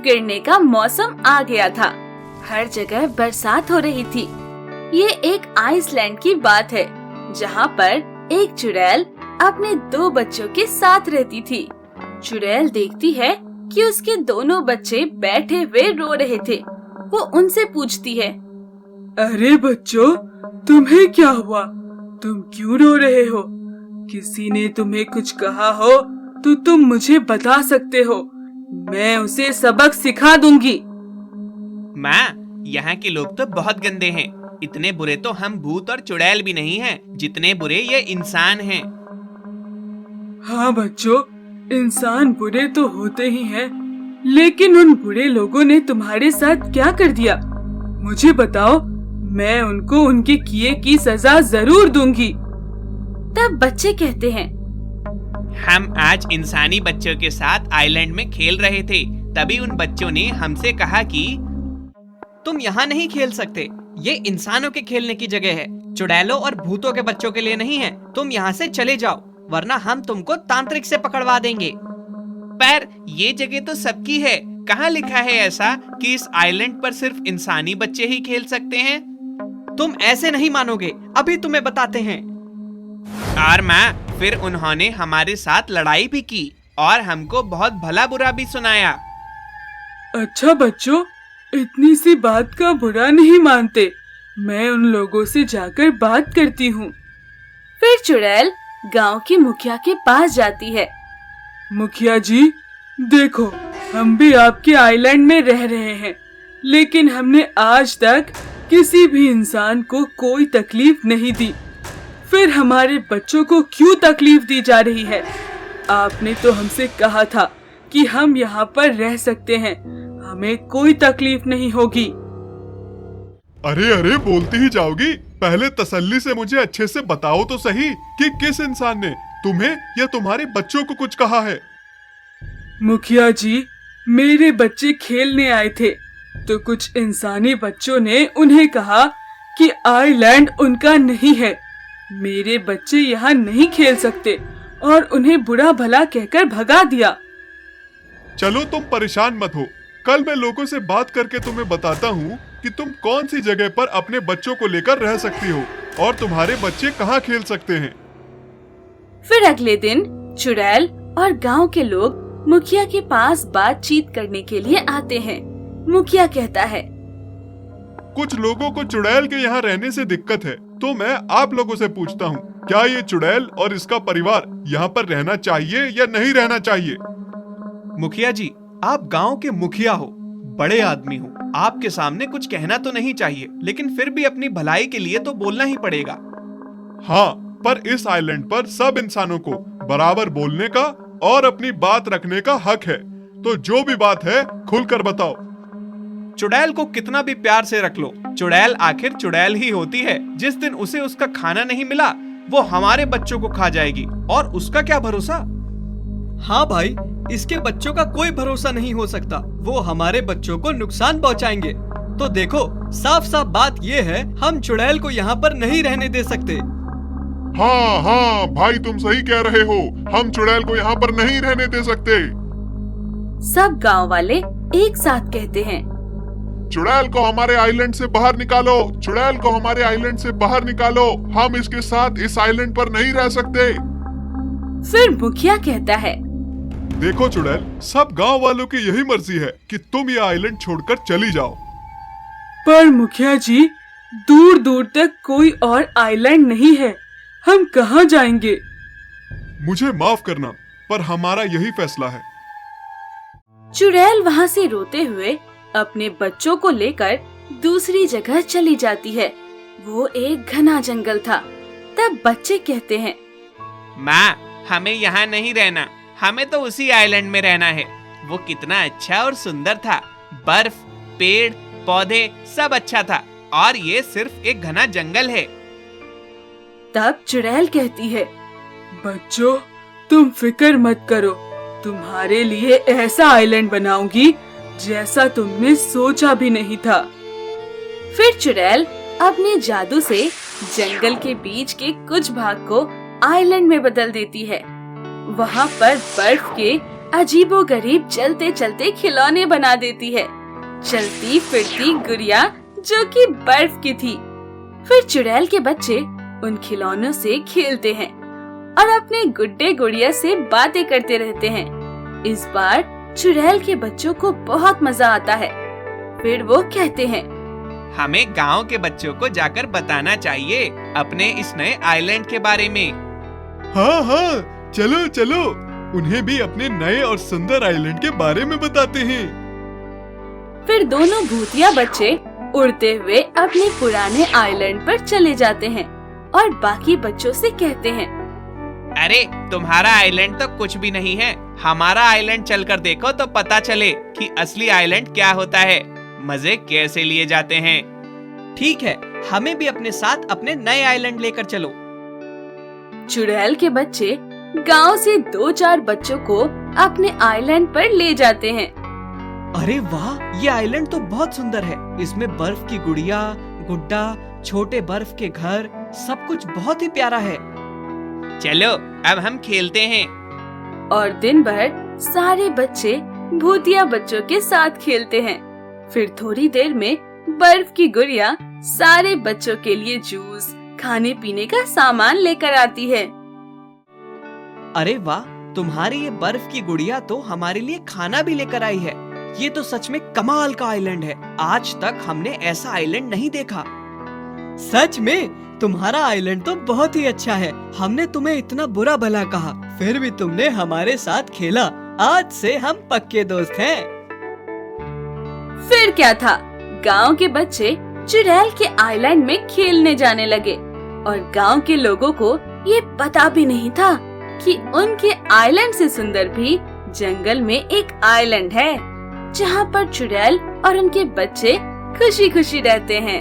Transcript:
गिरने का मौसम आ गया था। हर जगह बरसात हो रही थी। ये एक आइसलैंड की बात है, जहाँ पर एक चुड़ैल अपने 2 बच्चों के साथ रहती थी। चुड़ैल देखती है कि उसके दोनों बच्चे बैठे हुए रो रहे थे। वो उनसे पूछती है, अरे बच्चों, तुम्हें क्या हुआ? तुम क्यों रो रहे हो? किसी ने तुम्हें कुछ कहा हो तो तुम मुझे बता सकते हो। मैं उसे सबक सिखा दूंगी। माँ, यहाँ के लोग तो बहुत गंदे हैं। इतने बुरे तो हम भूत और चुड़ैल भी नहीं हैं, जितने बुरे ये इंसान हैं। हाँ बच्चों, इंसान बुरे तो होते ही हैं, लेकिन उन बुरे लोगों ने तुम्हारे साथ क्या कर दिया? मुझे बताओ, मैं उनको उनके किए की सजा जरूर दूंगी। तब बच्चे कहते हैं, हम आज इंसानी बच्चों के साथ आइलैंड में खेल रहे थे। तभी उन बच्चों ने हमसे कहा कि तुम यहाँ नहीं खेल सकते, ये इंसानों के खेलने की जगह है, चुड़ैलों और भूतों के बच्चों के लिए नहीं है। तुम यहाँ से चले जाओ, वरना हम तुमको तांत्रिक से पकड़वा देंगे। पर ये जगह तो सबकी है। कहाँ लिखा है ऐसा कि इस आइलैंड पर सिर्फ इंसानी बच्चे ही खेल सकते हैं? तुम ऐसे नहीं मानोगे, अभी तुम्हें बताते हैं। और माँ, फिर उन्होंने हमारे साथ लड़ाई भी की और हमको बहुत भला बुरा भी सुनाया। अच्छा बच्चों, इतनी सी बात का बुरा नहीं मानते। मैं उन लोगों से जाकर बात करती हूँ। फिर चुड़ैल गांव की मुखिया के पास जाती है। मुखिया जी, देखो, हम भी आपके आइलैंड में रह रहे हैं, लेकिन हमने आज तक किसी भी इंसान को कोई तकलीफ नहीं दी। फिर हमारे बच्चों को क्यों तकलीफ दी जा रही है? आपने तो हमसे कहा था कि हम यहाँ पर रह सकते हैं, हमें कोई तकलीफ नहीं होगी। अरे अरे, बोलती ही जाओगी? पहले तसल्ली से मुझे अच्छे से बताओ तो सही कि किस इंसान ने तुम्हें या तुम्हारे बच्चों को कुछ कहा है। मुखिया जी, मेरे बच्चे खेलने आए थे तो कुछ इंसानी बच्चों ने उन्हें कहा कि आइलैंड उनका नहीं है, मेरे बच्चे यहाँ नहीं खेल सकते, और उन्हें बुरा भला कहकर भगा दिया। चलो तुम परेशान मत हो, कल मैं लोगों से बात करके तुम्हें बताता हूँ कि तुम कौन सी जगह पर अपने बच्चों को लेकर रह सकती हो और तुम्हारे बच्चे कहाँ खेल सकते हैं। फिर अगले दिन चुड़ैल और गांव के लोग मुखिया के पास बातचीत करने के लिए आते हैं। मुखिया कहता है, कुछ लोगों को चुड़ैल के यहाँ रहने से दिक्कत है, तो मैं आप लोगों से पूछता हूँ, क्या ये चुड़ैल और इसका परिवार यहाँ पर रहना चाहिए या नहीं रहना चाहिए? मुखिया जी, आप गांव के मुखिया हो, बड़े आदमी हो, आपके सामने कुछ कहना तो नहीं चाहिए, लेकिन फिर भी अपनी भलाई के लिए तो बोलना ही पड़ेगा। हाँ, पर इस आइलैंड पर सब इंसानों को बराबर बोलने का और अपनी बात रखने का हक है, तो जो भी बात है खुलकर बताओ। चुड़ैल को कितना भी प्यार से रख लो, चुड़ैल आखिर चुड़ैल ही होती है। जिस दिन उसे उसका खाना नहीं मिला, वो हमारे बच्चों को खा जाएगी, और उसका क्या भरोसा? हाँ भाई, इसके बच्चों का कोई भरोसा नहीं हो सकता, वो हमारे बच्चों को नुकसान पहुंचाएंगे। तो देखो, साफ साफ बात ये है, हम चुड़ैल को यहाँ पर नहीं रहने दे सकते। हाँ हाँ भाई, तुम सही कह रहे हो, हम चुड़ैल को यहाँ पर नहीं रहने दे सकते। सब गांव वाले एक साथ कहते हैं, चुड़ैल को हमारे आइलैंड से बाहर निकालो, चुड़ैल को हमारे आइलैंड से बाहर निकालो, हम इसके साथ इस आइलैंड पर नहीं रह सकते। फिर मुखिया कहता है, देखो चुड़ैल, सब गांव वालों की यही मर्जी है कि तुम ये आइलैंड छोड़कर चली जाओ। पर मुखिया जी, दूर दूर तक कोई और आइलैंड नहीं है, हम कहाँ जाएंगे? मुझे माफ करना, पर हमारा यही फैसला है। चुड़ैल वहाँ से रोते हुए अपने बच्चों को लेकर दूसरी जगह चली जाती है। वो एक घना जंगल था। तब बच्चे कहते हैं, माँ, हमें यहाँ नहीं रहना, हमें तो उसी आइलैंड में रहना है। वो कितना अच्छा और सुंदर था, बर्फ, पेड़, पौधे सब अच्छा था, और ये सिर्फ एक घना जंगल है। तब चुड़ैल कहती है, बच्चों, तुम फिक्र मत करो, तुम्हारे लिए ऐसा आइलैंड बनाऊंगी जैसा तुमने सोचा भी नहीं था। फिर चुड़ैल अपने जादू से जंगल के बीच के कुछ भाग को आइलैंड में बदल देती है। वहाँ पर बर्फ के अजीबोगरीब चलते चलते खिलौने बना देती है, चलती फिरती गुड़िया जो कि बर्फ की थी। फिर चुड़ैल के बच्चे उन खिलौनों से खेलते हैं और अपने गुड्डे गुड़िया से बातें करते रहते हैं। इस बार चुड़ैल के बच्चों को बहुत मजा आता है। फिर वो कहते हैं, हमें गांव के बच्चों को जाकर बताना चाहिए अपने इस नए आइलैंड के बारे में। हाँ हाँ, चलो चलो, उन्हें भी अपने नए और सुंदर आइलैंड के बारे में बताते हैं। फिर दोनों भूतिया बच्चे उड़ते हुए अपने पुराने आइलैंड पर चले जाते हैं और बाकी बच्चों से कहते हैं, अरे तुम्हारा आइलैंड तो कुछ भी नहीं है, हमारा आइलैंड चलकर देखो तो पता चले कि असली आइलैंड क्या होता है, मजे कैसे लिए जाते हैं। ठीक है, हमें भी अपने साथ अपने नए आइलैंड लेकर चलो। चुड़ैल के बच्चे गांव से 2-4 बच्चों को अपने आइलैंड पर ले जाते हैं। अरे वाह, ये आइलैंड तो बहुत सुंदर है। इसमें बर्फ की गुड़िया, गुड्डा, छोटे बर्फ के घर, सब कुछ बहुत ही प्यारा है। चलो अब हम खेलते हैं। और दिन भर सारे बच्चे भूतिया बच्चों के साथ खेलते हैं। फिर थोड़ी देर में बर्फ की गुड़िया सारे बच्चों के लिए जूस, खाने पीने का सामान लेकर आती है। अरे वाह, तुम्हारी ये बर्फ की गुड़िया तो हमारे लिए खाना भी लेकर आई है। ये तो सच में कमाल का आइलैंड है। आज तक हमने ऐसा आइलैंड नहीं देखा। सच में तुम्हारा आइलैंड तो बहुत ही अच्छा है। हमने तुम्हें इतना बुरा भला कहा, फिर भी तुमने हमारे साथ खेला। आज से हम पक्के दोस्त हैं। फिर क्या था, गांव के बच्चे चुड़ैल के आइलैंड में खेलने जाने लगे और गांव के लोगों को ये पता भी नहीं था कि उनके आइलैंड से सुंदर भी जंगल में एक आइलैंड है जहाँ पर चुड़ैल और उनके बच्चे खुशी खुशी रहते हैं।